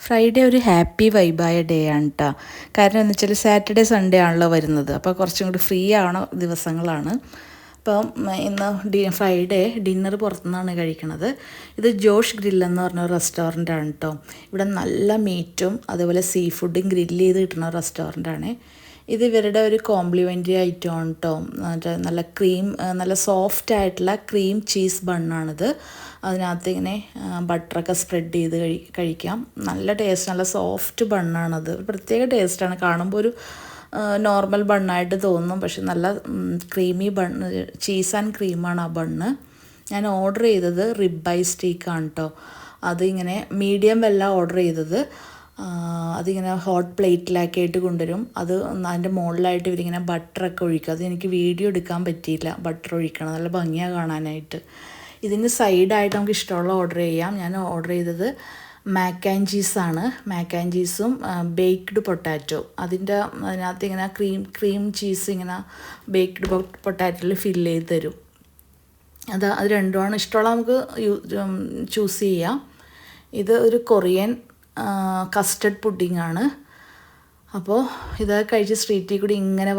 Friday ഒരു happy വൈബായ day ആണ് കേട്ടോ. കാരണം എന്ന് വെച്ചാൽ സാറ്റർഡേ സൺഡേ ആണല്ലോ വരുന്നത്. അപ്പോൾ കുറച്ചും കൂടി ഫ്രീ ആവണ ദിവസങ്ങളാണ്. അപ്പം ഇന്ന് ഫ്രൈഡേ ഡിന്നർ പുറത്തുനിന്നാണ് കഴിക്കണത്. ഇത് ജോഷ് ഗ്രിൽ എന്ന് പറഞ്ഞ റെസ്റ്റോറൻ്റ് ആണ് കേട്ടോ. ഇവിടെ നല്ല മീറ്റും അതേപോലെ സീ ഫുഡും ഗ്രില്ല് ചെയ്ത് കിട്ടുന്ന റെസ്റ്റോറൻ്റാണ്. ഇത് ഇവരുടെ ഒരു കോംപ്ലിമെൻ്ററി ഐറ്റം ആണ് കേട്ടോ. നല്ല നല്ല സോഫ്റ്റ് ആയിട്ടുള്ള ക്രീം ചീസ് ബണ്ണാണിത്. അതിനകത്ത് ഇങ്ങനെ ബട്ടറൊക്കെ സ്പ്രെഡ് ചെയ്ത് കഴിക്കാം. നല്ല ടേസ്റ്റ്, നല്ല സോഫ്റ്റ് ബണ്ണാണത്. പ്രത്യേക ടേസ്റ്റാണ്. കാണുമ്പോൾ ഒരു നോർമൽ ബണ്ണായിട്ട് തോന്നും, പക്ഷെ നല്ല ക്രീമി ബണ്ണ്, ചീസ് ആൻഡ് ക്രീമാണ് ആ ബണ്ണ്. ഞാൻ ഓർഡർ ചെയ്തത് റിബ് ഐ സ്റ്റീക്കാണ് കേട്ടോ. അതിങ്ങനെ മീഡിയം വെല്ല ഓർഡർ ചെയ്തത്. അതിങ്ങനെ ഹോട്ട് പ്ലേറ്റിലാക്കിയിട്ട് കൊണ്ടുവരും. അതിൻ്റെ മുകളിലായിട്ട് ഇവരിങ്ങനെ ബട്ടറൊക്കെ ഒഴിക്കും. അത് എനിക്ക് വീഡിയോ എടുക്കാൻ പറ്റിയില്ല. ബട്ടർ ഒഴിക്കണം, നല്ല ഭംഗിയാണ് കാണാനായിട്ട്. ഇതിന് സൈഡായിട്ട് നമുക്ക് ഇഷ്ടമുള്ള ഓർഡർ ചെയ്യാം. ഞാൻ ഓർഡർ ചെയ്തത് മാക്ക് ആൻഡ് ചീസാണ്. മാക്ക് ആൻഡ് ചീസും ബേക്ക്ഡ് പൊട്ടാറ്റോ. അതിനകത്ത് ഇങ്ങനെ ക്രീം ചീസ് ഇങ്ങനെ ബേക്ക്ഡ് പൊട്ടാറ്റോയിൽ ഫില്ല് ചെയ്ത് തരും. അത് രണ്ടുമാണ് ഇഷ്ടമുള്ള, നമുക്ക് ചൂസ് ചെയ്യാം. ഇത് ഒരു കൊറിയൻ കസ്റ്റർഡ് പുഡിംഗ് ആണ്. അപ്പോൾ ഇത് കഴിച്ച് സ്ട്രീറ്റിൽ കൂടി ഇങ്ങനെ